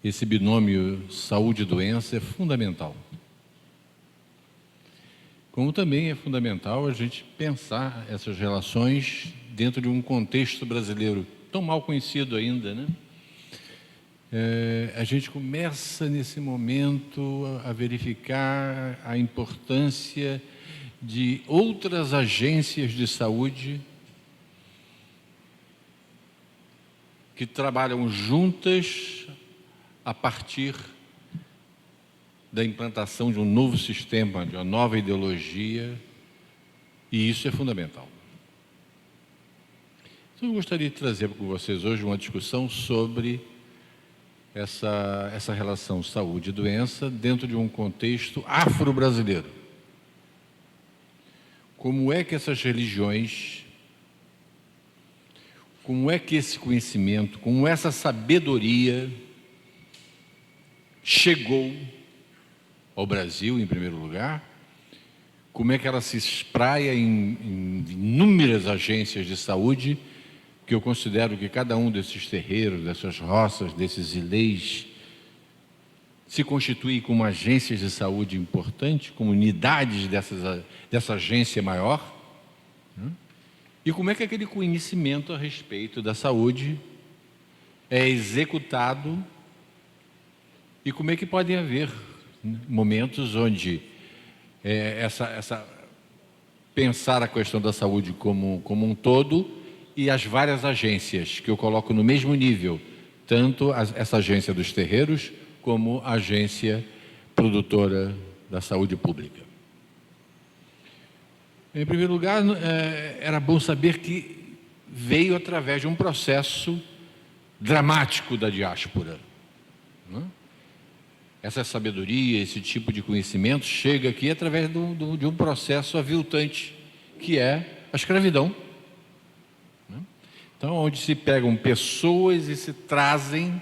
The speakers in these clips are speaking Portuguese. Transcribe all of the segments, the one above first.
esse binômio saúde e doença é fundamental. Como também é fundamental a gente pensar essas relações dentro de um contexto brasileiro tão mal conhecido ainda, né? A gente começa nesse momento a verificar a importância de outras agências de saúde que trabalham juntas a partir da implantação de um novo sistema, de uma nova ideologia, e isso é fundamental. Então, eu gostaria de trazer com vocês hoje uma discussão sobre essa relação saúde e doença dentro de um contexto afro-brasileiro. Como é que essas religiões, como é que esse conhecimento, como essa sabedoria chegou ao Brasil, em primeiro lugar, como é que ela se espraia em inúmeras agências de saúde, que eu considero que cada um desses terreiros, dessas roças, desses ileis, se constitui como agências de saúde importantes, como unidades dessa agência maior, né? E como é que aquele conhecimento a respeito da saúde é executado e como é que podem haver momentos onde pensar a questão da saúde como um todo e as várias agências que eu coloco no mesmo nível, tanto essa agência dos terreiros como a agência produtora da saúde pública. Em primeiro lugar, era bom saber que veio através de um processo dramático da diáspora, né? Essa sabedoria, esse tipo de conhecimento chega aqui através de um processo aviltante, que é a escravidão, né? Então, onde se pegam pessoas e se trazem.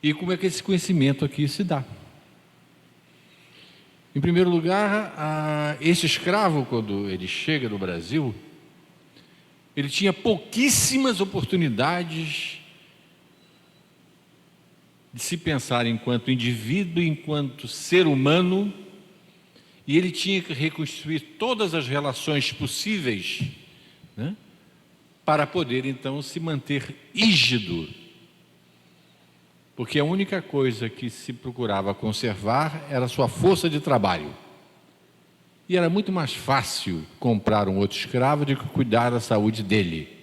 E como é que esse conhecimento aqui se dá? Em primeiro lugar, esse escravo, quando ele chega no Brasil, ele tinha pouquíssimas oportunidades de se pensar enquanto indivíduo, enquanto ser humano, e ele tinha que reconstruir todas as relações possíveis, né, para poder então se manter rígido, porque a única coisa que se procurava conservar era a sua força de trabalho, e era muito mais fácil comprar um outro escravo do que cuidar da saúde dele.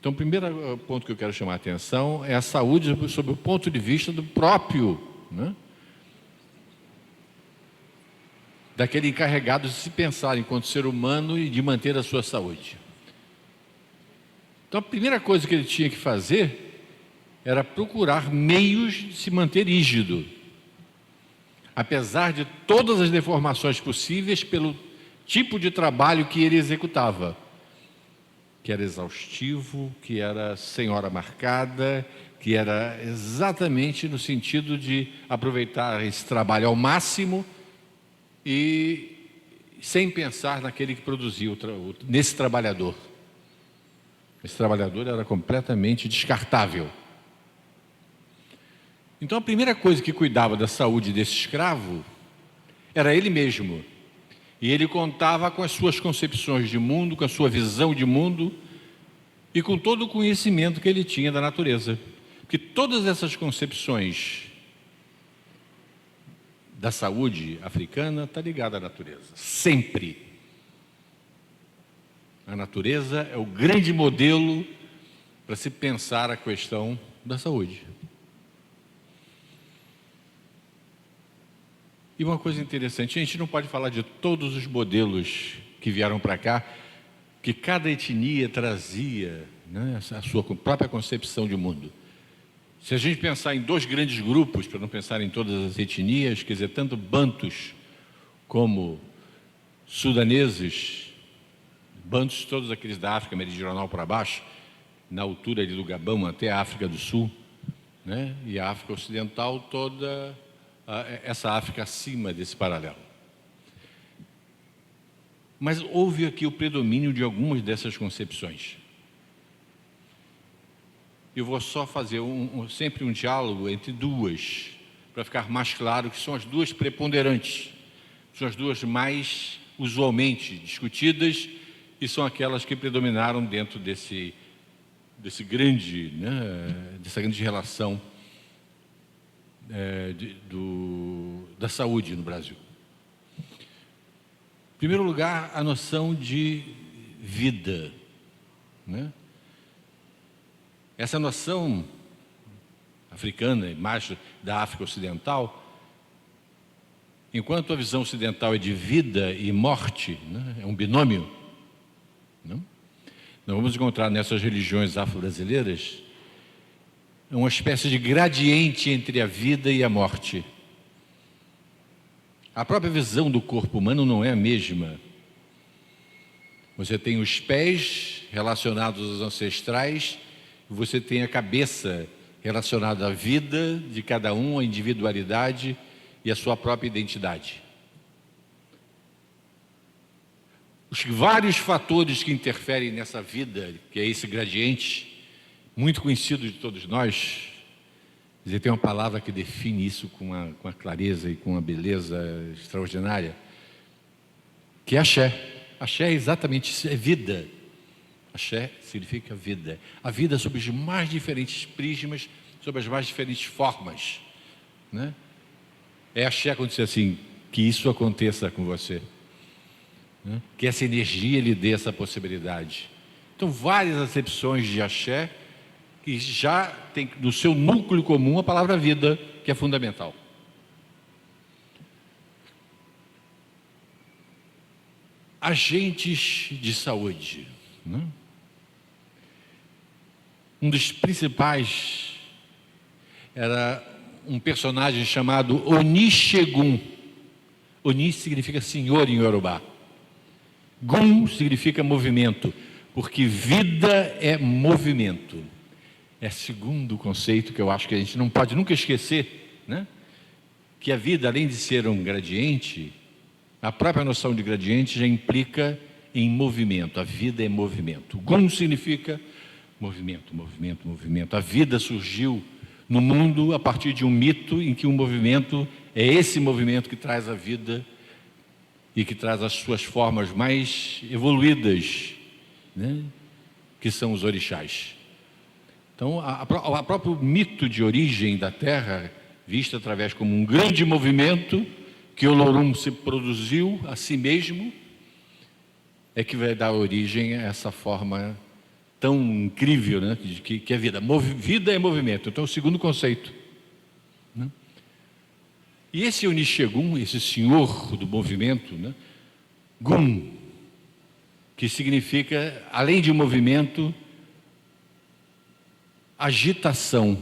Então, o primeiro ponto que eu quero chamar a atenção é a saúde sob o ponto de vista do próprio, né, daquele encarregado de se pensar enquanto ser humano e de manter a sua saúde. Então, a primeira coisa que ele tinha que fazer era procurar meios de se manter rígido, apesar de todas as deformações possíveis pelo tipo de trabalho que ele executava, que era exaustivo, que era sem hora marcada, que era exatamente no sentido de aproveitar esse trabalho ao máximo e sem pensar naquele que produzia nesse trabalhador. Esse trabalhador era completamente descartável. Então, a primeira coisa que cuidava da saúde desse escravo era ele mesmo. E ele contava com as suas concepções de mundo, com a sua visão de mundo e com todo o conhecimento que ele tinha da natureza. Porque todas essas concepções da saúde africana estão ligadas à natureza, sempre. A natureza é o grande modelo para se pensar a questão da saúde. E uma coisa interessante, a gente não pode falar de todos os modelos que vieram para cá, que cada etnia trazia, né, a sua própria concepção de mundo. Se a gente pensar em dois grandes grupos, para não pensar em todas as etnias, quer dizer, tanto bantus como sudaneses, bantus todos aqueles da África meridional para baixo, na altura ali do Gabão até a África do Sul, né, e a África Ocidental toda, essa África acima desse paralelo. Mas houve aqui o predomínio de algumas dessas concepções. eu vou só fazer sempre um diálogo entre duas, para ficar mais claro que são as duas preponderantes, são as duas mais usualmente discutidas e são aquelas que predominaram dentro desse grande, né, dessa grande relação da saúde no Brasil. Em primeiro lugar, a noção de vida, né? Essa noção africana, e mais da África Ocidental, enquanto a visão ocidental é de vida e morte, né, é um binômio, né? Nós vamos encontrar nessas religiões afro-brasileiras uma espécie de gradiente entre a vida e a morte. A própria visão do corpo humano não é a mesma. Você tem os pés relacionados aos ancestrais, você tem a cabeça relacionada à vida de cada um, à individualidade e à sua própria identidade. Os vários fatores que interferem nessa vida, que é esse gradiente, muito conhecido de todos nós, tem uma palavra que define isso com a clareza e com a beleza extraordinária, que é axé. Axé é exatamente isso, é vida. Axé significa vida. A vida sob os mais diferentes prismas, sob as mais diferentes formas, né? É axé quando diz assim, que isso aconteça com você, né? Que essa energia lhe dê essa possibilidade. Então, várias acepções de axé que já tem no seu núcleo comum a palavra vida, que é fundamental. Agentes de saúde, né? Um dos principais era um personagem chamado Onishegun. Oni significa senhor em Yorubá. Gun significa movimento, porque vida é movimento. É o segundo conceito que eu acho que a gente não pode nunca esquecer, né? Que a vida, além de ser um gradiente, a própria noção de gradiente já implica em movimento. A vida é movimento. Gun significa movimento, movimento, movimento. A vida surgiu no mundo a partir de um mito em que o movimento é esse movimento que traz a vida e que traz as suas formas mais evoluídas, né? Que são os orixás. Então, o próprio mito de origem da Terra, visto através como um grande movimento que Olorum se produziu a si mesmo, é que vai dar origem a essa forma tão incrível, né, que é vida. Vida é movimento. Então, o segundo conceito, né? E esse Onishegun, esse senhor do movimento, né, Gun, que significa, além de movimento, agitação.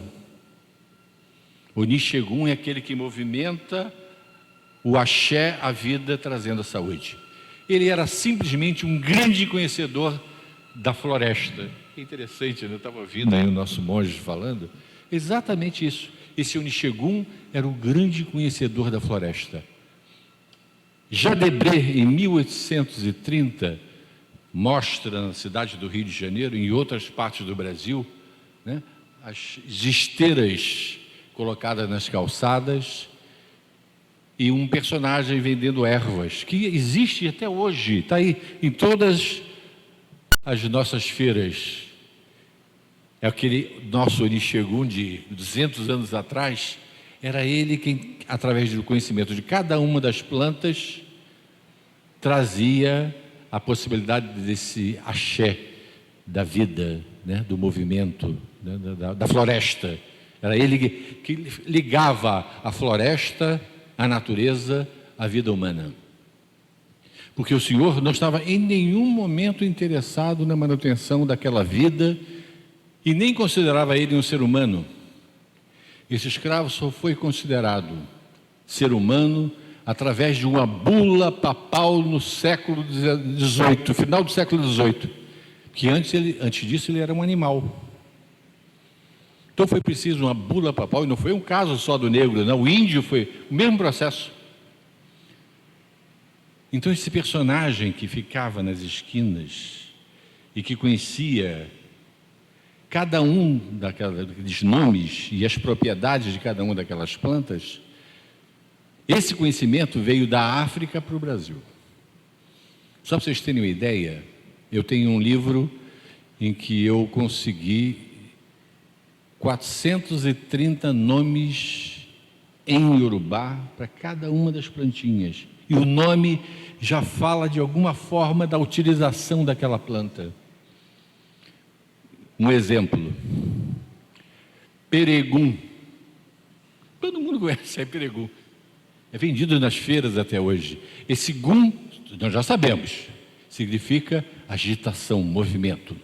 Onishegun é aquele que movimenta o axé, a vida, trazendo a saúde. Ele era simplesmente um grande conhecedor da floresta. É interessante, né? Eu estava ouvindo aí o nosso monge falando, exatamente isso. Esse Onishegun era o grande conhecedor da floresta. Jadebré, em 1830, mostra na cidade do Rio de Janeiro, e em outras partes do Brasil, né, as esteiras colocadas nas calçadas e um personagem vendendo ervas, que existe até hoje, está aí em todas as nossas feiras. É aquele nosso Onishegun de 200 anos atrás, era ele quem, através do conhecimento de cada uma das plantas, trazia a possibilidade desse axé da vida, né, do movimento, né, da floresta. Era ele que ligava a floresta, a natureza, à vida humana. Porque o Senhor não estava em nenhum momento interessado na manutenção daquela vida e nem considerava ele um ser humano. Esse escravo só foi considerado ser humano através de uma bula papal no século XVIII, final do século XVIII, que antes disso ele era um animal. Então foi preciso uma bula papal, e não foi um caso só do negro, não, o índio foi o mesmo processo. Então esse personagem que ficava nas esquinas e que conhecia cada um daqueles nomes e as propriedades de cada uma daquelas plantas, esse conhecimento veio da África para o Brasil. Só para vocês terem uma ideia, eu tenho um livro em que eu consegui 430 nomes em Iorubá para cada uma das plantinhas. E o nome já fala de alguma forma da utilização daquela planta. Um exemplo, peregum. Todo mundo conhece peregum. É vendido nas feiras até hoje. Esse gum, nós já sabemos, significa agitação, movimento,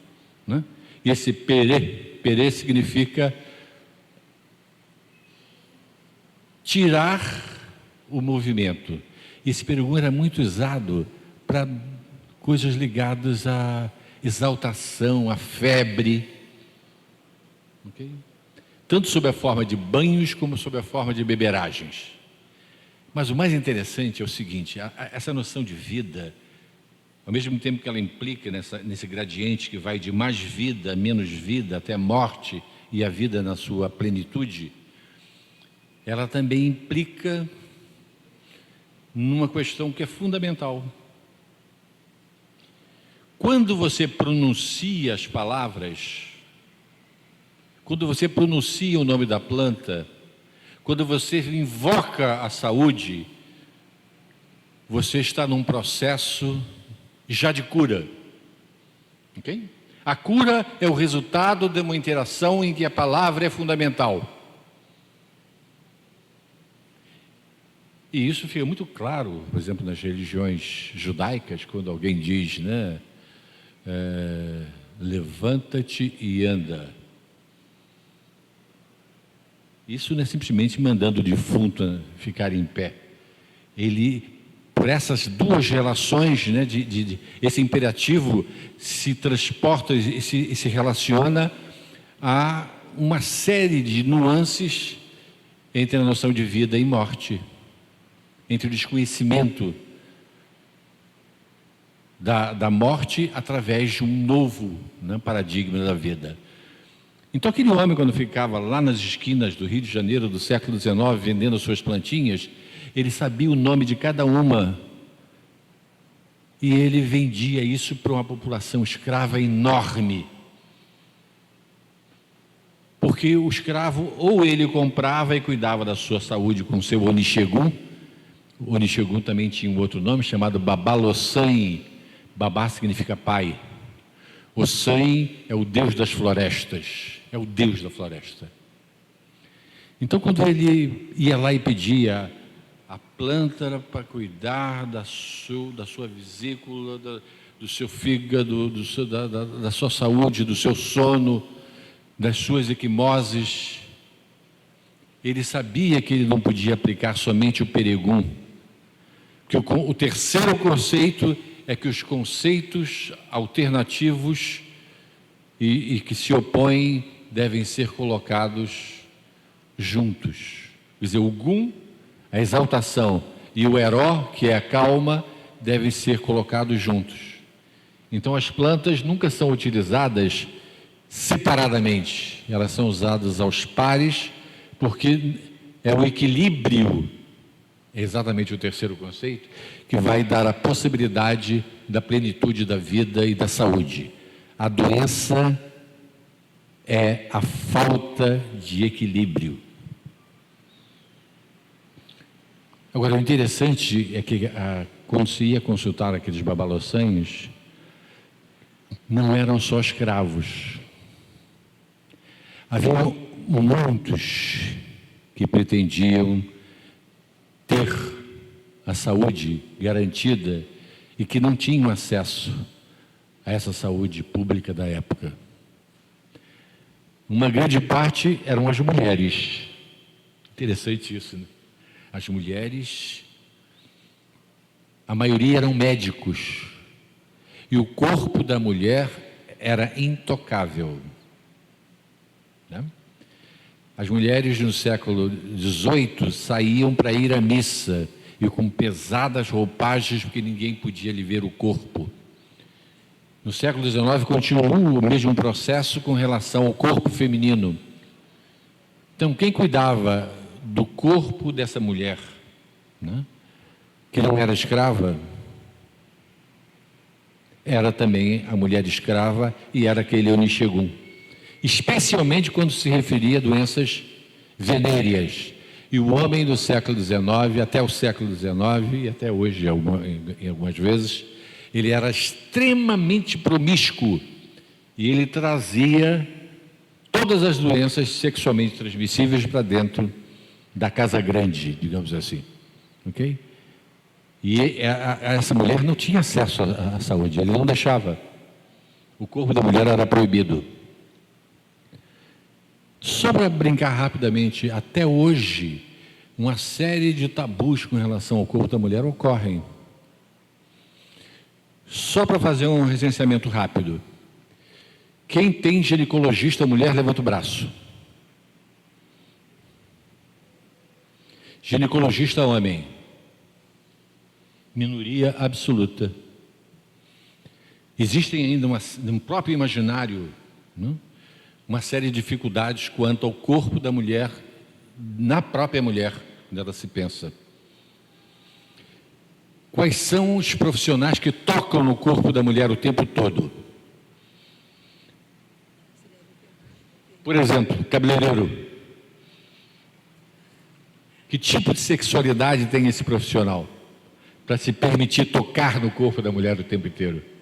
né? E esse perê significa tirar o movimento. Esse peregum era muito usado para coisas ligadas à exaltação, à febre, okay? Tanto sob a forma de banhos como sob a forma de beberagens. Mas o mais interessante é o seguinte, essa noção de vida, ao mesmo tempo que ela implica nesse gradiente que vai de mais vida, menos vida, até a morte e a vida na sua plenitude, ela também implica numa questão que é fundamental. Quando você pronuncia as palavras, quando você pronuncia o nome da planta, quando você invoca a saúde, você está num processo já de cura. Okay? A cura é o resultado de uma interação em que a palavra é fundamental. E isso fica muito claro, por exemplo, nas religiões judaicas, quando alguém diz, né, levanta-te e anda. Isso não é simplesmente mandando o defunto ficar em pé. Ele, por essas duas relações, né, esse imperativo se transporta e se relaciona a uma série de nuances entre a noção de vida e morte, entre o desconhecimento da morte através de um novo, né, paradigma da vida. Então aquele homem, quando ficava lá nas esquinas do Rio de Janeiro do século XIX, vendendo suas plantinhas, ele sabia o nome de cada uma e ele vendia isso para uma população escrava enorme. Porque o escravo, ou ele comprava e cuidava da sua saúde com seu Onixegum. O Onixegum também tinha um outro nome chamado Babalossan. Babá significa pai. O San é o deus das florestas, é o deus da floresta. Então, quando ele ia lá e pedia, a planta era para cuidar da sua vesícula, do seu fígado, da sua saúde, do seu sono, das suas equimoses, ele sabia que ele não podia aplicar somente o peregum, que o terceiro conceito é que os conceitos alternativos e que se opõem devem ser colocados juntos. Quer dizer, o gum, a exaltação, e o heró, que é a calma, devem ser colocados juntos. Então as plantas nunca são utilizadas separadamente, elas são usadas aos pares, porque é o equilíbrio, é exatamente o terceiro conceito, que vai dar a possibilidade da plenitude da vida e da saúde. A doença é a falta de equilíbrio. Agora, o interessante é que quando se ia consultar aqueles babalossanhos, não eram só escravos. Havia muitos que pretendiam ter a saúde garantida e que não tinham acesso a essa saúde pública da época. Uma grande parte eram as mulheres. Interessante isso, né? As mulheres, a maioria eram médicos, e o corpo da mulher era intocável, né? As mulheres no século XVIII saíam para ir à missa e com pesadas roupagens, porque ninguém podia lhe ver o corpo. No século XIX continua o mesmo processo com relação ao corpo feminino. Então, quem cuidava do corpo dessa mulher, né, que não era escrava, era também a mulher escrava e era aquele Onixegun. Especialmente quando se referia a doenças venéreas. E o homem do século XIX, até o século XIX, e até hoje, em algumas vezes, ele era extremamente promíscuo. E ele trazia todas as doenças sexualmente transmissíveis para dentro da casa grande, digamos assim. Ok? E essa mulher não tinha acesso à saúde, ele não deixava. O corpo da mulher era proibido. Só para brincar rapidamente, até hoje, uma série de tabus com relação ao corpo da mulher ocorrem. Só para fazer um recenseamento rápido. Quem tem ginecologista mulher, levanta o braço. Ginecologista homem. Minoria absoluta. Existem ainda no próprio imaginário, não? Uma série de dificuldades quanto ao corpo da mulher, na própria mulher, quando ela se pensa. Quais são os profissionais que tocam no corpo da mulher o tempo todo? Por exemplo, cabeleireiro. Que tipo de sexualidade tem esse profissional para se permitir tocar no corpo da mulher o tempo inteiro?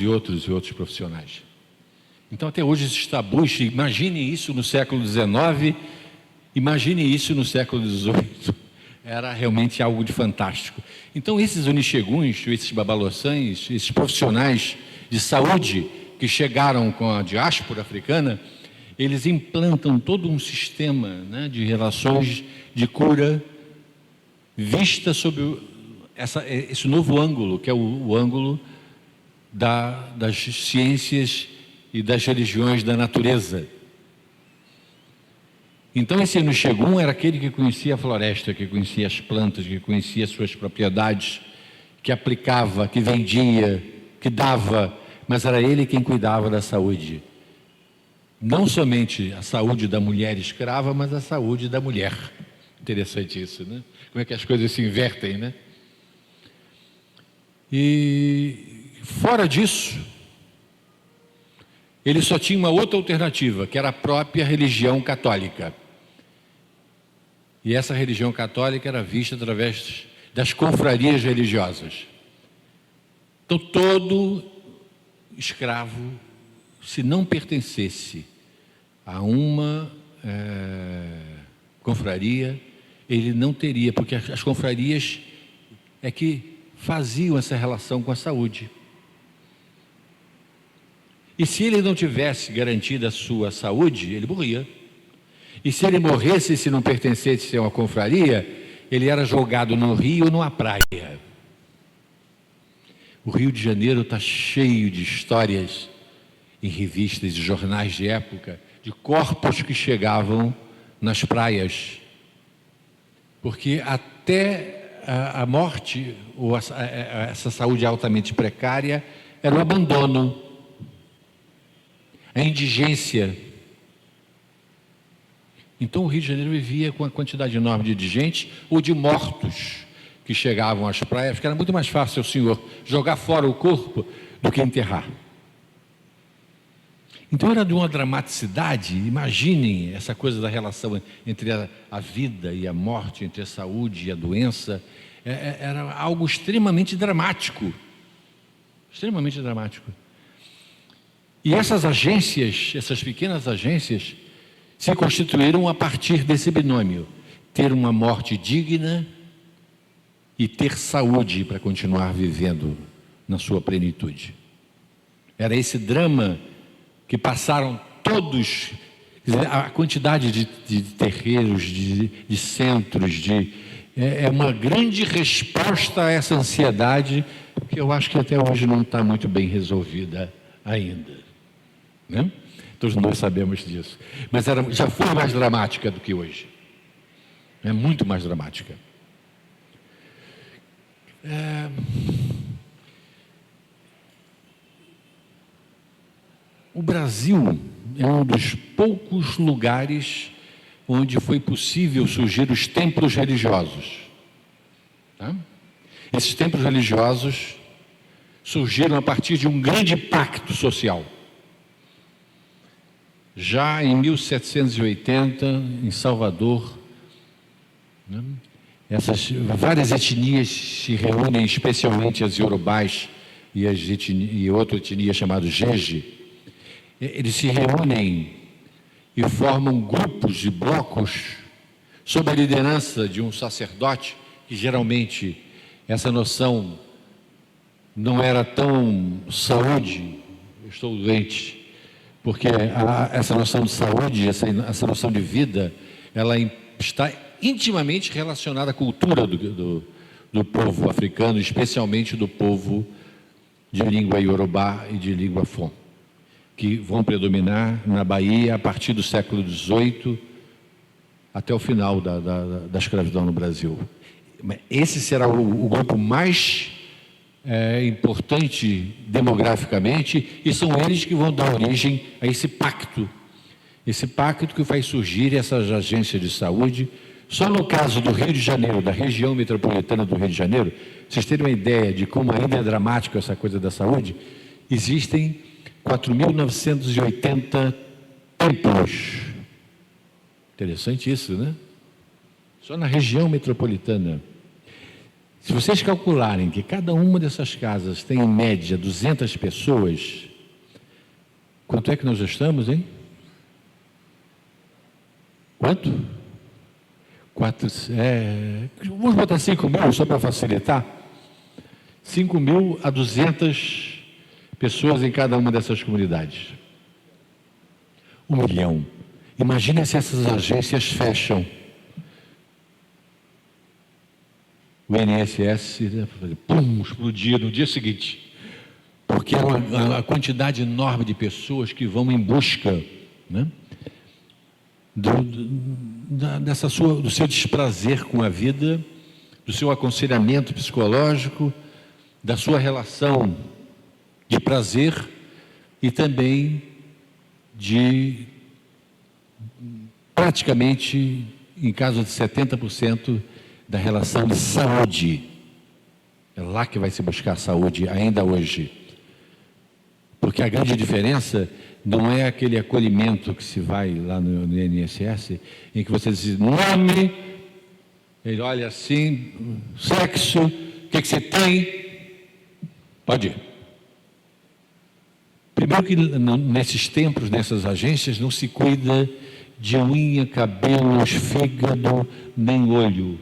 E outros profissionais. Então, até hoje, esses tabus, imagine isso no século XIX, imagine isso no século XVIII. Era realmente algo de fantástico. Então, esses Onixeguns, esses babaloçães, esses profissionais de saúde que chegaram com a diáspora africana, eles implantam todo um sistema, né, de relações de cura vista sob esse novo ângulo, que é o ângulo das ciências e das religiões da natureza. Então, esse Onixegun era aquele que conhecia a floresta, que conhecia as plantas, que conhecia as suas propriedades, que aplicava, que vendia, que dava, mas era ele quem cuidava da saúde. Não somente a saúde da mulher escrava, mas a saúde da mulher. Interessante isso, né? Como é que as coisas se invertem, né? E fora disso, ele só tinha uma outra alternativa, que era a própria religião católica. E essa religião católica era vista através das confrarias religiosas. Então, todo escravo, se não pertencesse a uma confraria, ele não teria, porque as confrarias é que faziam essa relação com a saúde. E se ele não tivesse garantida a sua saúde, ele morria. E se ele morresse, se não pertencesse a uma confraria, ele era jogado no rio ou numa praia. O Rio de Janeiro está cheio de histórias em revistas e jornais de época, de corpos que chegavam nas praias. Porque até a morte, ou essa saúde altamente precária, era o abandono, a indigência. Então o Rio de Janeiro vivia com uma quantidade enorme de gente ou de mortos que chegavam às praias, porque era muito mais fácil o senhor jogar fora o corpo do que enterrar. Então era de uma dramaticidade. Imaginem essa coisa da relação entre a vida e a morte, entre a saúde e a doença. Era algo extremamente dramático. Extremamente dramático. E essas agências, essas pequenas agências, se constituíram a partir desse binômio: ter uma morte digna e ter saúde para continuar vivendo na sua plenitude. Era esse drama que passaram todos, a quantidade de terreiros, de centros, é uma grande resposta a essa ansiedade que eu acho que até hoje não está muito bem resolvida ainda, né? Todos nós sabemos disso, mas já foi mais dramática do que hoje, muito mais dramática. O Brasil é um dos poucos lugares onde foi possível surgir os templos religiosos. Tá? Esses templos religiosos surgiram a partir de um grande pacto social. Já em 1780, em Salvador, né, essas várias etnias se reúnem, especialmente as iorubás e outra etnia chamada Jeje. Eles se reúnem e formam grupos de blocos sob a liderança de um sacerdote, que geralmente essa noção não era tão saúde, eu estou doente, porque essa noção de saúde, essa noção de vida, ela está intimamente relacionada à cultura do povo africano, especialmente do povo de língua iorubá e de língua fon, que vão predominar na Bahia a partir do século XVIII até o final da escravidão no Brasil. Esse será o grupo mais importante demograficamente, e são eles que vão dar origem a esse pacto que faz surgir essas agências de saúde. Só no caso do Rio de Janeiro, da região metropolitana do Rio de Janeiro, vocês terem uma ideia de como ainda é dramático essa coisa da saúde, existem 4.980 templos. Interessante isso, né? Só na região metropolitana. Se vocês calcularem que cada uma dessas casas tem em média 200 pessoas, quanto é que nós estamos, hein? Quanto? Vamos botar 5.000 só para facilitar. 5.000 a 200 pessoas em cada uma dessas comunidades. 1 milhão. Imagina se essas agências fecham. O INSS explodia no dia seguinte, porque é uma quantidade enorme de pessoas que vão em busca, né, do seu desprazer com a vida, do seu aconselhamento psicológico, da sua relação de prazer e também de praticamente, em caso de 70%, da relação de saúde. É lá que vai se buscar a saúde ainda hoje. Porque a grande diferença não é aquele acolhimento que se vai lá no INSS, em que você diz nome, ele olha assim, sexo, o que você tem? Pode ir. Primeiro que nesses templos, nessas agências, não se cuida de unha, cabelos, fígado, nem olho.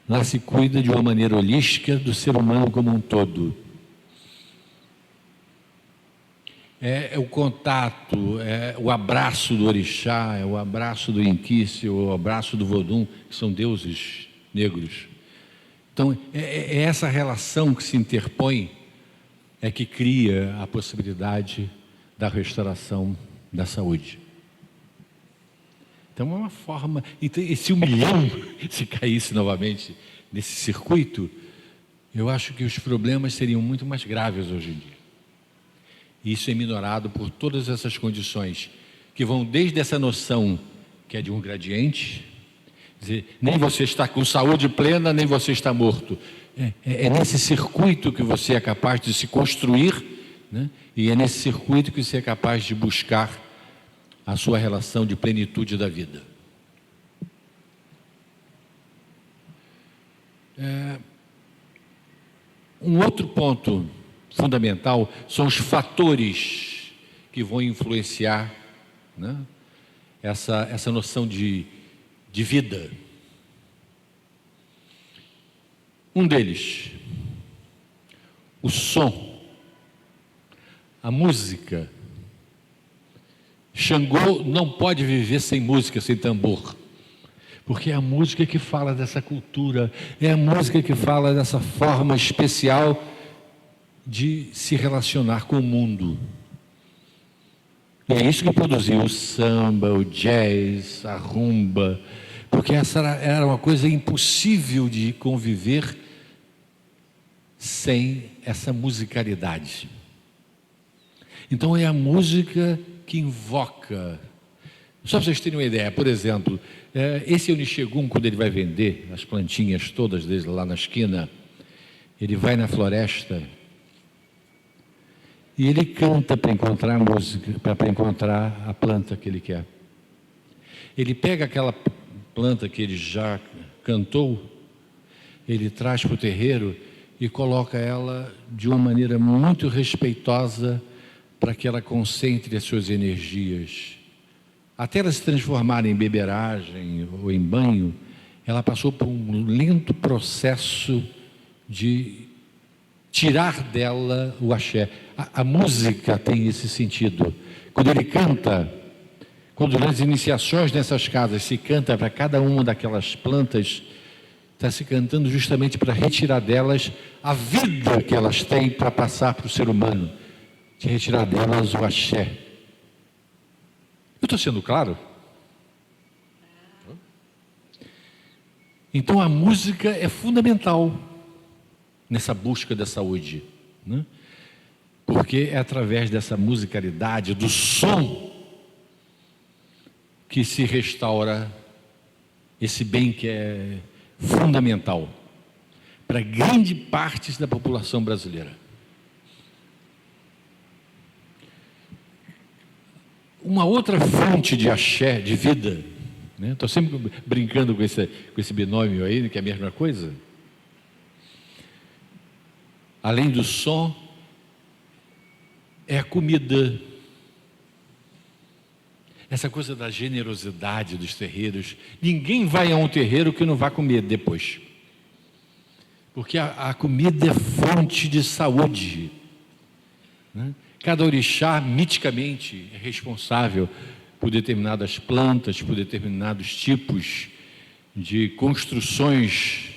Lá se cuida de uma maneira holística do ser humano como um todo. É o contato, é o abraço do orixá, é o abraço do inquice, o abraço do vodum, que são deuses negros. Então, é essa relação que se interpõe, é que cria a possibilidade da restauração da saúde. Então, é uma forma. Então, e se 1 milhão se caísse novamente nesse circuito, eu acho que os problemas seriam muito mais graves hoje em dia. E isso é minorado por todas essas condições, que vão desde essa noção que é de um gradiente, dizer, nem você está com saúde plena, nem você está morto. É nesse circuito que você é capaz de se construir, né? E é nesse circuito que você é capaz de buscar a sua relação de plenitude da vida. Um outro ponto fundamental são os fatores que vão influenciar, né, essa noção de vida. Um deles, o som, a música. Xangô não pode viver sem música, sem tambor, porque é a música que fala dessa cultura, é a música que fala dessa forma especial de se relacionar com o mundo. E é isso que produziu o samba, o jazz, a rumba, porque essa era uma coisa impossível de conviver sem essa musicalidade. Então é a música que invoca. Só para vocês terem uma ideia, por exemplo, esse Onixegun, quando ele vai vender as plantinhas todas dele lá na esquina, ele vai na floresta e ele canta para encontrar a música, para encontrar a planta que ele quer. Ele pega aquela planta que ele já cantou, ele traz para o terreiro e coloca ela de uma maneira muito respeitosa para que ela concentre as suas energias. Até ela se transformar em beberagem ou em banho, ela passou por um lento processo de tirar dela o axé. A música tem esse sentido. Quando ele canta, quando nas iniciações nessas casas se canta para cada uma daquelas plantas, está se cantando justamente para retirar delas a vida que elas têm para passar para o ser humano, de retirar delas o axé. Eu estou sendo claro? Então a música é fundamental nessa busca da saúde, né? Porque é através dessa musicalidade, do som, que se restaura esse bem que é fundamental para grande parte da população brasileira. Uma outra fonte de axé, de vida, né? Estou sempre brincando com esse binômio aí, que é a mesma coisa. Além do som, é a comida. Essa coisa da generosidade dos terreiros. Ninguém vai a um terreiro que não vá comer depois. Porque a comida é fonte de saúde, né? Cada orixá, miticamente, é responsável por determinadas plantas, por determinados tipos de construções,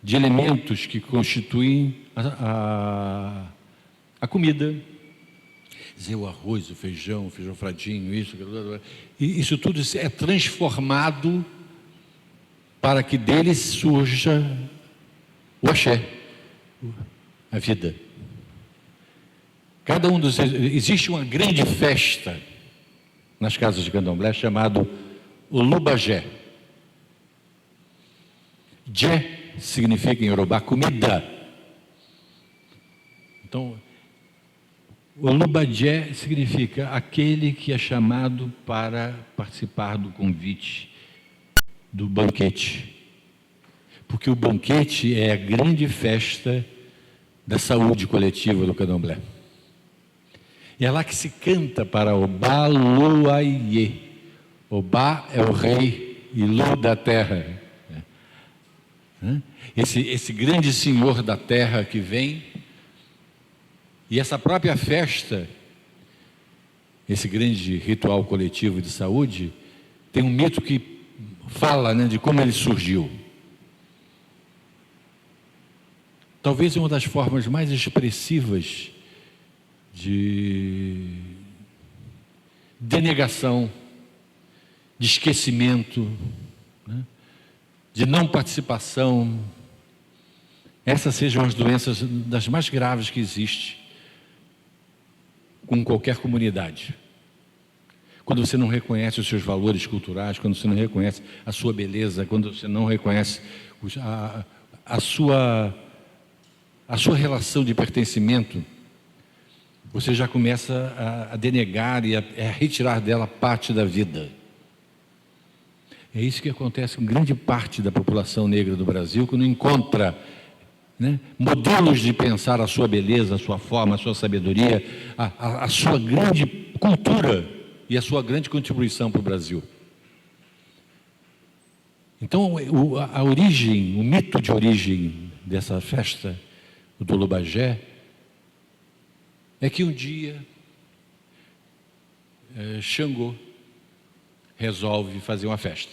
de elementos que constituem a comida. Dizer, o arroz, o feijão fradinho, isso tudo é transformado para que dele surja o axé, a vida. Cada um dos... Existe uma grande festa nas casas de candomblé chamado Olubajé. Jé significa em Yorubá comida. Então, Olubajé significa aquele que é chamado para participar do convite, do banquete. Porque o banquete é a grande festa da saúde coletiva do candomblé. É lá que se canta para Obá Luaiê. Obá é o rei e Lu da terra. Esse grande senhor da terra que vem. E essa própria festa, esse grande ritual coletivo de saúde, tem um mito que fala, né, de como ele surgiu. Talvez uma das formas mais expressivas de denegação, de esquecimento, né, de não participação. Essas sejam as doenças das mais graves que existem com qualquer comunidade. Quando você não reconhece os seus valores culturais, quando você não reconhece a sua beleza, quando você não reconhece a sua relação de pertencimento, você já começa a denegar e a retirar dela parte da vida. É isso que acontece com grande parte da população negra do Brasil, que não encontra, né, modelos de pensar a sua beleza, a sua forma, a sua sabedoria, a sua grande cultura e a sua grande contribuição para o Brasil. Então, a origem, o mito de origem dessa festa do Olubajé é que um dia Xangô resolve fazer uma festa.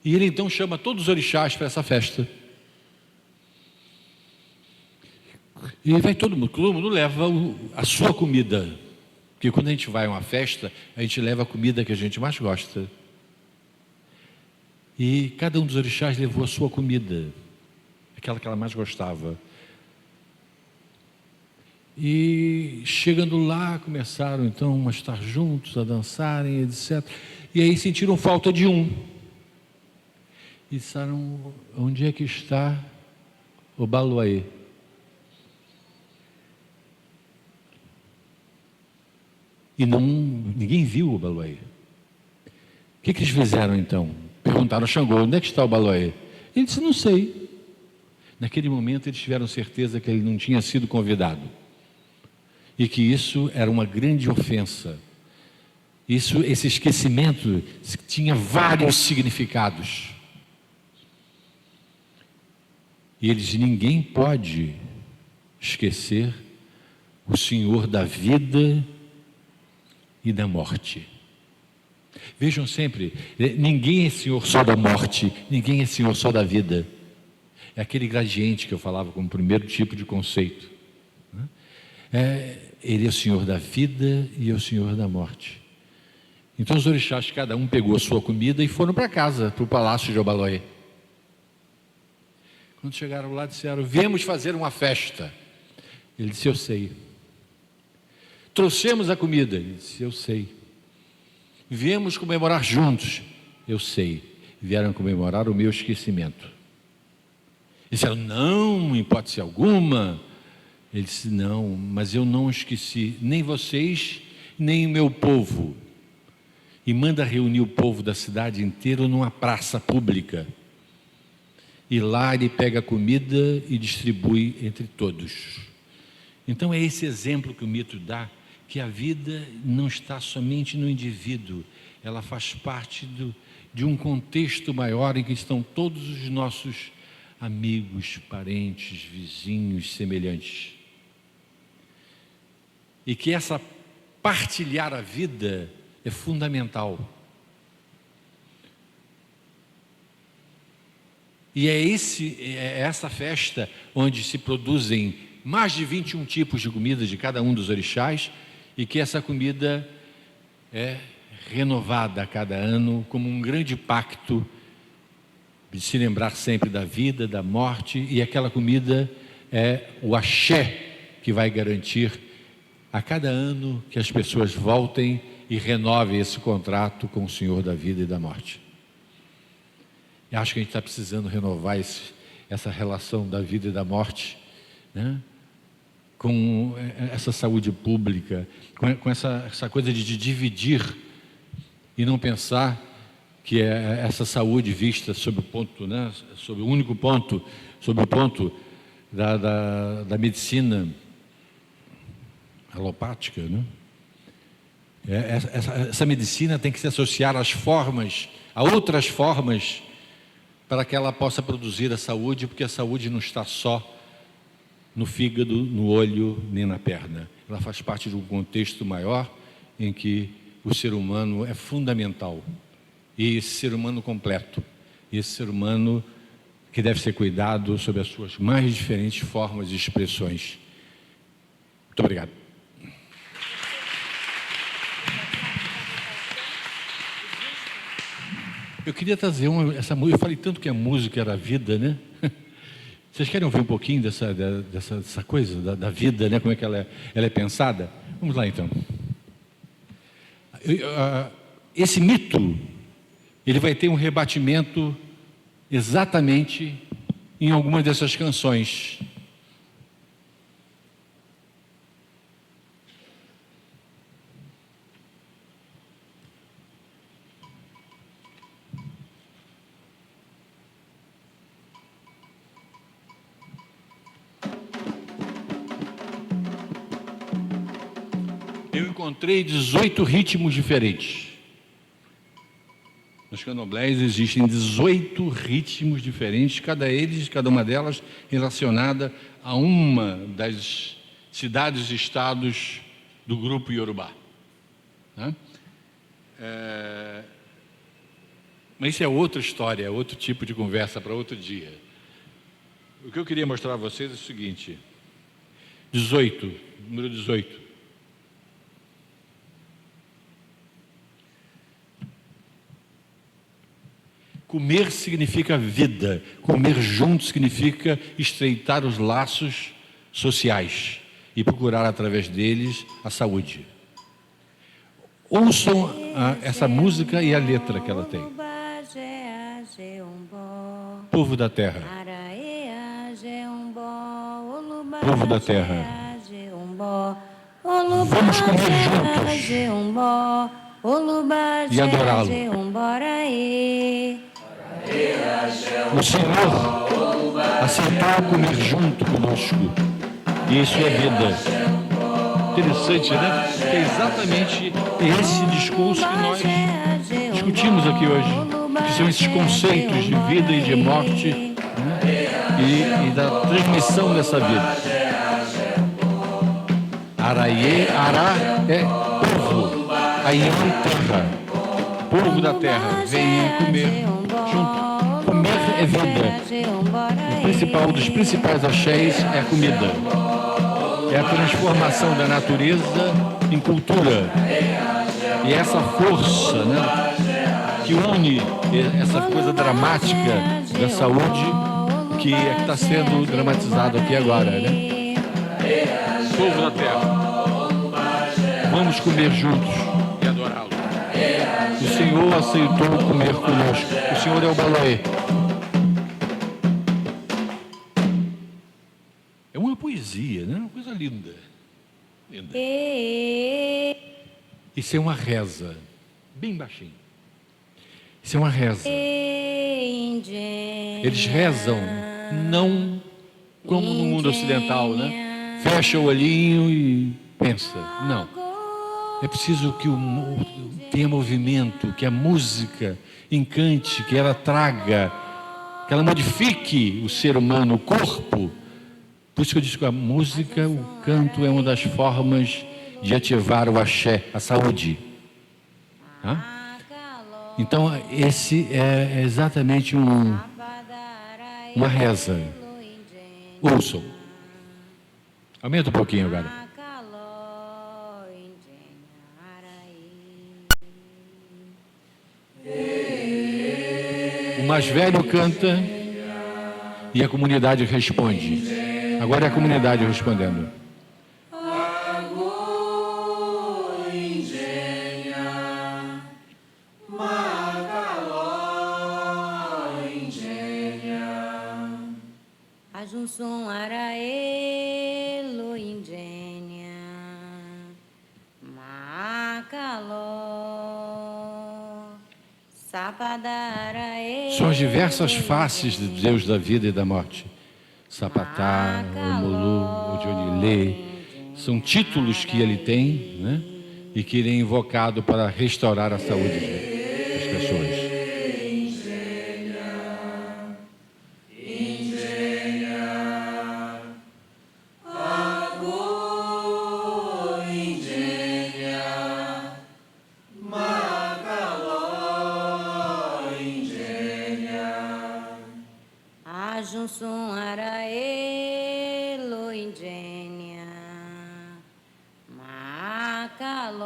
E ele então chama todos os orixás para essa festa. E vai todo mundo leva a sua comida. Porque quando a gente vai a uma festa, a gente leva a comida que a gente mais gosta. E cada um dos orixás levou a sua comida, aquela que ela mais gostava. E chegando lá, começaram então a estar juntos, a dançarem, etc. E aí sentiram falta de um. E disseram: onde é que está o Obaloaiê? E ninguém viu o Obaloaiê. O que eles fizeram então? Perguntaram a Xangô: onde é que está o Obaloaiê? Ele disse: não sei. Naquele momento eles tiveram certeza que ele não tinha sido convidado. E que isso era uma grande ofensa. Esse esquecimento tinha vários significados. E eles: ninguém pode esquecer o Senhor da vida e da morte. Vejam sempre, ninguém é Senhor só da morte, ninguém é Senhor só da vida. É aquele gradiente que eu falava como primeiro tipo de conceito. Ele é o Senhor da vida e é o Senhor da morte. Então os orixás, cada um pegou a sua comida e foram para casa, para o palácio de Obaloaiê. Quando chegaram lá, disseram: viemos fazer uma festa. Ele disse: eu sei. Trouxemos a comida. Ele disse: eu sei. Viemos comemorar juntos. Eu sei. Vieram comemorar o meu esquecimento. Disseram: não, em hipótese alguma. Ele disse: não, mas eu não esqueci nem vocês, nem o meu povo. E manda reunir o povo da cidade inteira numa praça pública. E lá ele pega a comida e distribui entre todos. Então é esse exemplo que o mito dá, que a vida não está somente no indivíduo, ela faz parte de um contexto maior em que estão todos os nossos amigos, parentes, vizinhos, semelhantes. E que essa partilhar a vida é fundamental. E é essa festa onde se produzem mais de 21 tipos de comida de cada um dos orixás, e que essa comida é renovada a cada ano como um grande pacto de se lembrar sempre da vida, da morte, e aquela comida é o axé que vai garantir a cada ano que as pessoas voltem e renovem esse contrato com o Senhor da vida e da morte. Eu acho que a gente está precisando renovar essa relação da vida e da morte, né? Com essa saúde pública, com essa coisa de dividir e não pensar que é essa saúde vista sob o ponto, né? Sob o único ponto, sob o ponto da medicina alopática, né? Essa medicina tem que se associar às formas, a outras formas, para que ela possa produzir a saúde, porque a saúde não está só no fígado, no olho, nem na perna. Ela faz parte de um contexto maior em que o ser humano é fundamental. E esse ser humano completo, esse ser humano que deve ser cuidado sob as suas mais diferentes formas e expressões. Muito obrigado. Eu queria trazer essa música. Eu falei tanto que a música era a vida, né? Vocês querem ouvir um pouquinho dessa coisa da vida, né? Como é que ela é pensada? Vamos lá então. Esse mito, ele vai ter um rebatimento exatamente em algumas dessas canções. Eu encontrei 18 ritmos diferentes. Nos candomblés existem 18 ritmos diferentes, cada uma delas relacionada a uma das cidades e estados do grupo Iorubá. Né? Mas isso é outra história, é outro tipo de conversa para outro dia. O que eu queria mostrar a vocês é o seguinte: 18, número 18. Comer significa vida, comer junto significa estreitar os laços sociais. e procurar através deles a saúde. Ouçam essa música e a letra que ela tem. Povo da terra. Povo da terra. Vamos comer juntos e adorá-lo. O Senhor aceitou comer junto conosco. E isso é vida. Interessante, né? É exatamente esse discurso que nós discutimos aqui hoje. Que são esses conceitos de vida e de morte, né? E da transmissão dessa vida. Araie, Ará é povo. Aiê, terra. Povo da terra, venha comer junto. Comer é vida. O principal dos principais axés é a comida. É a transformação da natureza em cultura. E essa força, né, que une essa coisa dramática da saúde, que está sendo dramatizado aqui agora, né? Povo da terra, vamos comer juntos e adorá-lo. O Senhor aceitou comer conosco. O Senhor é o Baloé. É uma poesia, né? Uma coisa linda. Linda. Isso é uma reza, bem baixinho. Isso é uma reza. Eles rezam, não como no mundo ocidental, né? Fecha o olhinho e pensa. Não. É preciso que tenha movimento, que a música encante, que ela traga, que ela modifique o ser humano, o corpo. Por isso que eu disse que a música, o canto é uma das formas de ativar o axé, a saúde. Então, esse é exatamente uma reza. Ouçam. Aumenta um pouquinho agora. O mais velho canta e a comunidade responde. Agora é a comunidade respondendo. Ajunsun araelo ingênia macaló sapadara. São as diversas faces de Deus da vida e da morte. Sapatá, Omulu, Odionilê, são títulos que ele tem, né? E que ele é invocado para restaurar a saúde das pessoas. Ajunsun araelo ingênia macaló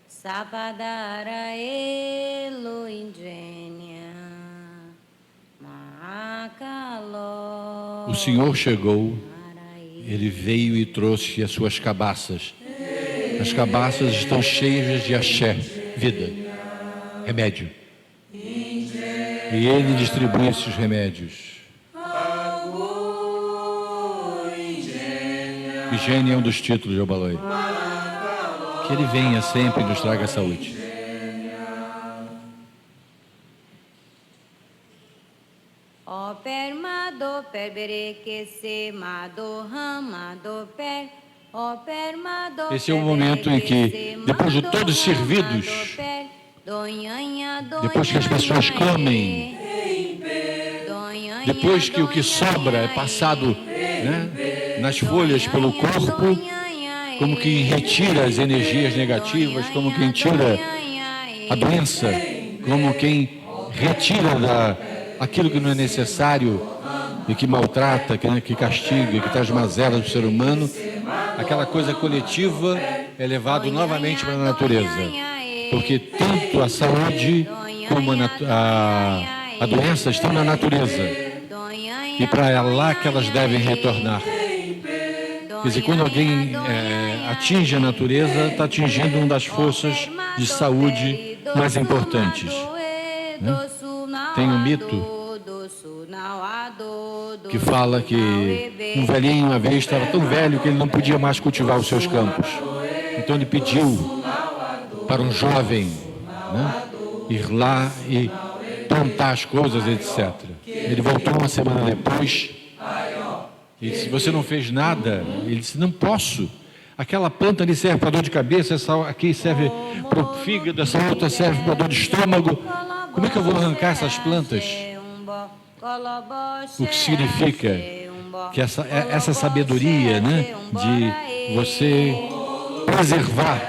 sapadara elo ingênia macaló. O Senhor chegou, ele veio e trouxe as suas cabaças. As cabaças estão cheias de axé, vida, remédio. E ele distribui esses remédios. Higiene é um dos títulos de Obaloi. Que ele venha sempre e nos traga saúde. Ó per mado per berequece mado ramado per. Esse é o momento em que, depois de todos servidos, depois que as pessoas comem, depois que o que sobra é passado, né, nas folhas pelo corpo, como quem retira as energias negativas, como quem tira a doença, como quem retira aquilo que não é necessário e que maltrata, que castiga, que traz mazelas do ser humano, aquela coisa coletiva é levado novamente para a natureza. Porque tanto a saúde como a doença estão na natureza. E para lá que elas devem retornar. Quer dizer, quando alguém atinge a natureza, está atingindo uma das forças de saúde mais importantes. Né? Tem um mito que fala que um velhinho uma vez estava tão velho que ele não podia mais cultivar os seus campos. Então ele pediu para um jovem, né, ir lá e plantar as coisas, etc. Ele voltou uma semana depois e disse: você não fez nada? Ele disse: não posso. Aquela planta ali serve para dor de cabeça, essa aqui serve para o fígado, essa outra serve para dor de estômago. Como é que eu vou arrancar essas plantas? O que significa que essa sabedoria, né, de você preservar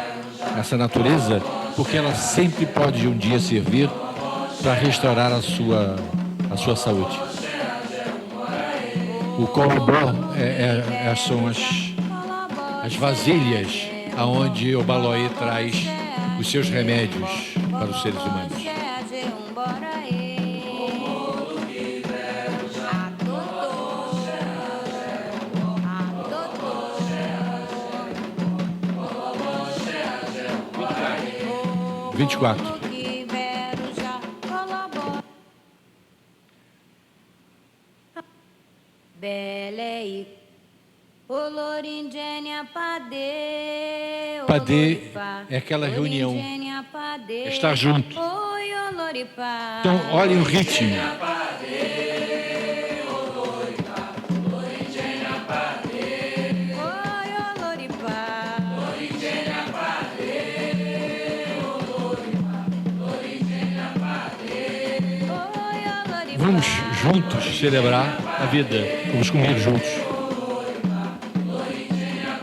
essa natureza, porque ela sempre pode um dia servir para restaurar a sua saúde. O colobó são as vasilhas aonde o Obaloi traz os seus remédios para os seres humanos. 24. Padê é aquela reunião, estar junto. Então, olhem o ritmo. Vamos juntos celebrar a vida, vamos comer juntos.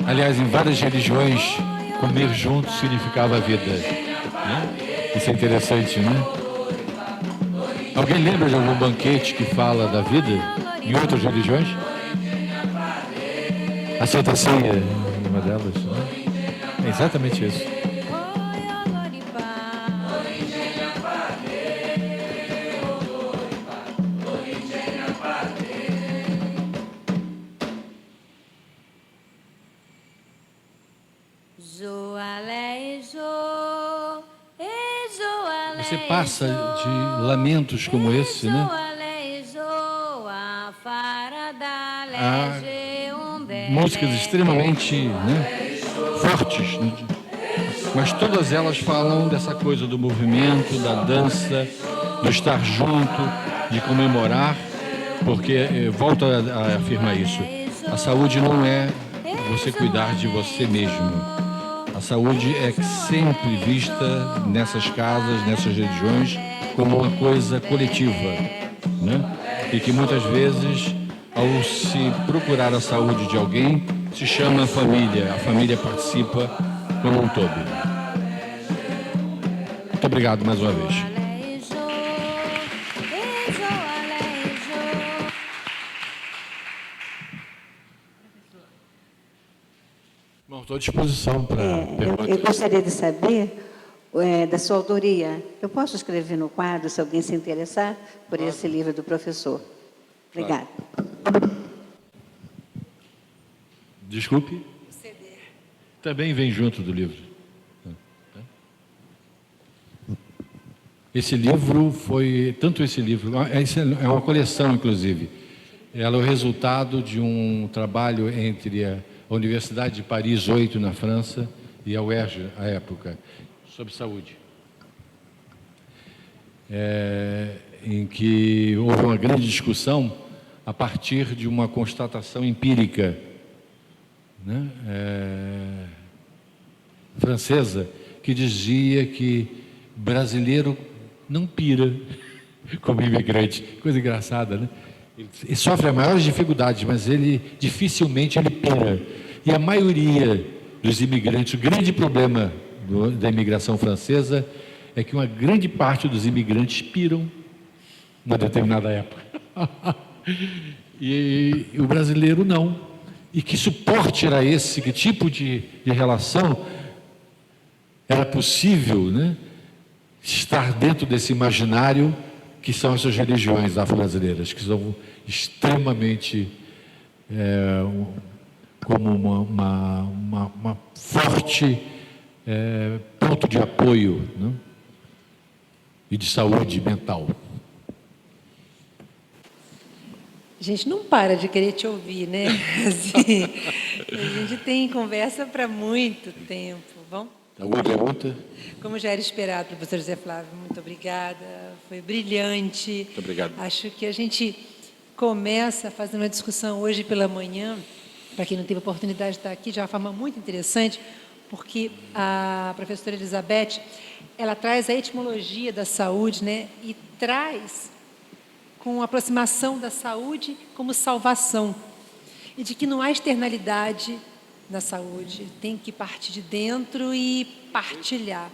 Aliás, em várias religiões, comer juntos significava a vida. Né? Isso é interessante, né? Alguém lembra de algum banquete que fala da vida em outras religiões? A Santa Ceia é uma delas, né? É exatamente isso. Você passa de lamentos como esse, né? A músicas extremamente, né, fortes, mas todas elas falam dessa coisa do movimento, da dança, do estar junto, de comemorar, porque volto a afirmar isso. A saúde não é você cuidar de você mesmo. A saúde é sempre vista nessas casas, nessas religiões, como uma coisa coletiva, né? E que muitas vezes, ao se procurar a saúde de alguém, se chama a família participa como um todo. Muito obrigado mais uma vez. Bom, estou à disposição para perguntas. Eu gostaria de saber da sua autoria. Eu posso escrever no quadro, se alguém se interessar, por esse livro do professor. Obrigada. Desculpe? O CD. Também vem junto do livro. Esse livro foi... Tanto esse livro... É uma coleção, inclusive. Ela é o resultado de um trabalho entre a Universidade de Paris 8, na França, e a UERJ, à época, sobre saúde. Em que houve uma grande discussão a partir de uma constatação empírica, né, francesa, que dizia que brasileiro não pira como imigrante. Coisa engraçada, né? Ele sofre as maiores dificuldades, mas dificilmente ele pira. E a maioria dos imigrantes, o grande problema da imigração francesa é que uma grande parte dos imigrantes piram numa determinada época. E o brasileiro não. E que suporte era esse? Que tipo de relação era possível, né, estar dentro desse imaginário que são essas religiões afro-brasileiras, que são extremamente como uma forte ponto de apoio, né? E de saúde mental. A gente não para de querer te ouvir, né? Assim, a gente tem conversa para muito tempo. Bom? Alguma pergunta? Como já era esperado, professor José Flávio, muito obrigada. Foi brilhante. Muito obrigado. Acho que a gente começa fazendo uma discussão hoje pela manhã, para quem não teve oportunidade de estar aqui, de uma forma muito interessante, porque a professora Elizabeth, ela traz a etimologia da saúde, né? E traz com a aproximação da saúde como salvação, e de que não há externalidade na saúde, tem que partir de dentro e partilhar.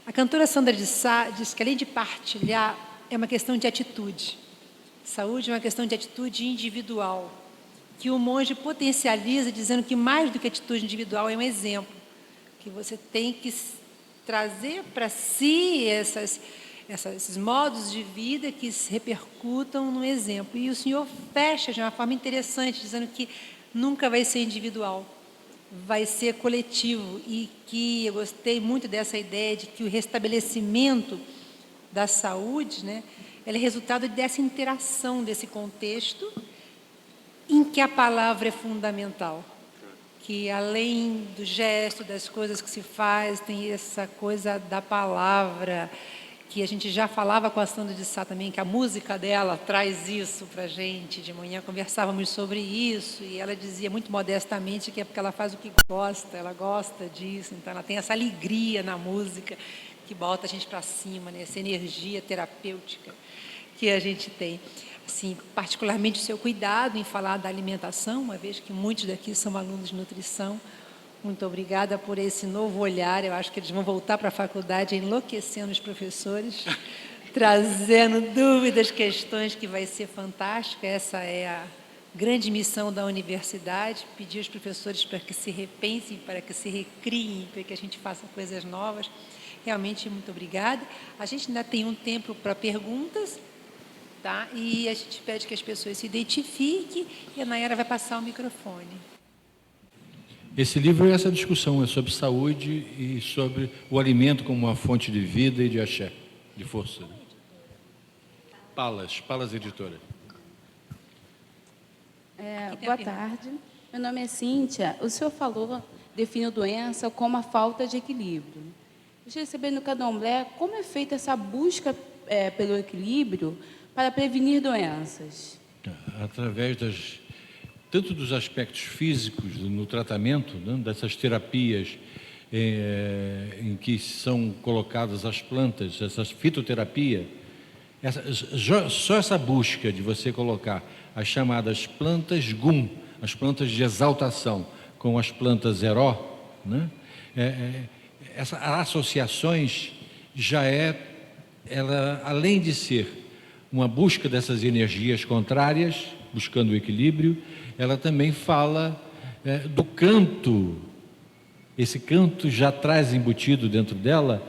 A cantora Sandra de Sá diz que, além de partilhar, é uma questão de atitude. Saúde é uma questão de atitude individual, que o monge potencializa, dizendo que mais do que atitude individual é um exemplo, que você tem que trazer para si esses modos de vida que se repercutam no exemplo. E o senhor fecha de uma forma interessante, dizendo que nunca vai ser individual, vai ser coletivo, e que eu gostei muito dessa ideia de que o restabelecimento da saúde, né, ela é resultado dessa interação, desse contexto em que a palavra é fundamental, que além do gesto, das coisas que se faz, tem essa coisa da palavra, que a gente já falava com a Sandra de Sá também, que a música dela traz isso para a gente. De manhã conversávamos sobre isso, e ela dizia muito modestamente que é porque ela faz o que gosta, ela gosta disso, então ela tem essa alegria na música que bota a gente para cima, né? Essa energia terapêutica que a gente tem. Assim, particularmente o seu cuidado em falar da alimentação, uma vez que muitos daqui são alunos de nutrição. Muito obrigada por esse novo olhar. Eu acho que eles vão voltar para a faculdade enlouquecendo os professores, trazendo dúvidas, questões, que vai ser fantástico. Essa é a grande missão da universidade, pedir aos professores para que se repensem, para que se recriem, para que a gente faça coisas novas. Realmente, muito obrigada. A gente ainda tem um tempo para perguntas, tá? E a gente pede que as pessoas se identifiquem, e a Nayara vai passar o microfone. Esse livro é essa discussão, é sobre saúde e sobre o alimento como uma fonte de vida e de axé, de força. Palas Editora. Boa tarde, meu nome é Cíntia. O senhor definiu doença como a falta de equilíbrio. Deixa eu saber no candomblé como é feita essa busca pelo equilíbrio para prevenir doenças. Através tanto dos aspectos físicos no tratamento, né, dessas terapias em que são colocadas as plantas, essa fitoterapia, só essa busca de você colocar as chamadas plantas gum, as plantas de exaltação, com as plantas heró, né, essas associações ela, além de ser uma busca dessas energias contrárias, buscando o equilíbrio, ela também fala do canto. Esse canto já traz embutido dentro dela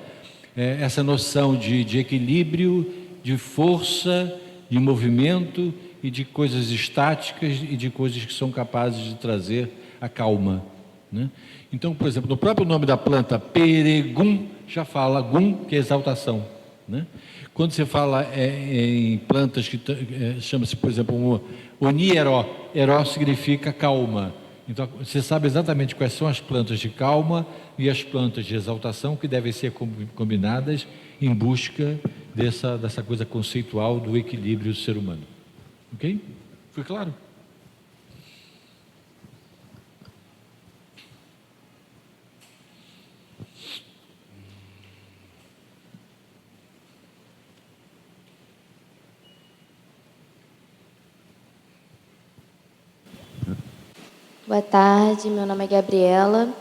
essa noção de equilíbrio, de força, de movimento e de coisas estáticas e de coisas que são capazes de trazer a calma, né? Então, por exemplo, no próprio nome da planta, peregum, já fala gum, que é exaltação, né? Quando você fala em plantas que chama-se, por exemplo, onieró, eró significa calma. Então, você sabe exatamente quais são as plantas de calma e as plantas de exaltação que devem ser combinadas em busca dessa coisa conceitual do equilíbrio do ser humano. Ok? Foi claro? Boa tarde, meu nome é Gabriela.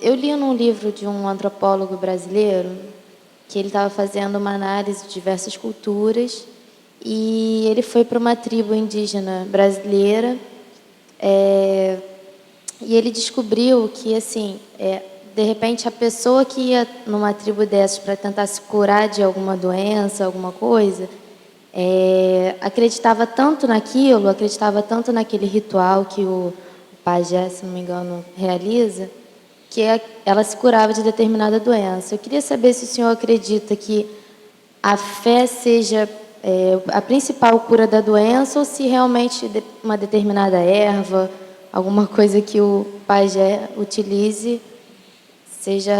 Eu li num livro de um antropólogo brasileiro que ele estava fazendo uma análise de diversas culturas e ele foi para uma tribo indígena brasileira e ele descobriu que, assim, de repente, a pessoa que ia numa tribo dessas para tentar se curar de alguma doença, alguma coisa, acreditava tanto naquilo, acreditava tanto naquele ritual que o pajé, se não me engano, realiza, que ela se curava de determinada doença. Eu queria saber se o senhor acredita que a fé seja a principal cura da doença ou se realmente uma determinada erva, alguma coisa que o pajé utilize, seja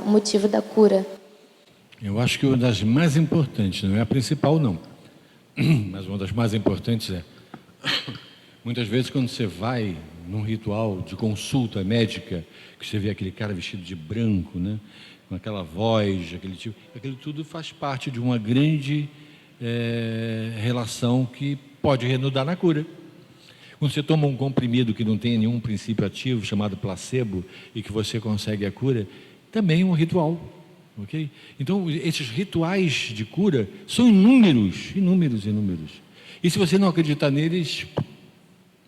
o motivo da cura. Eu acho que uma das mais importantes, não é a principal não, mas uma das mais importantes é, muitas vezes quando você vai num ritual de consulta médica, que você vê aquele cara vestido de branco, né, com aquela voz, aquele tudo faz parte de uma grande relação que pode redundar na cura. Quando você toma um comprimido que não tem nenhum princípio ativo, chamado placebo, e que você consegue a cura, também é um ritual. Okay? Então, esses rituais de cura são inúmeros, inúmeros, inúmeros. E se você não acreditar neles,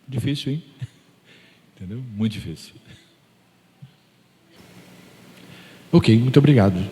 difícil, hein? Entendeu? Muito difícil. Ok, muito obrigado.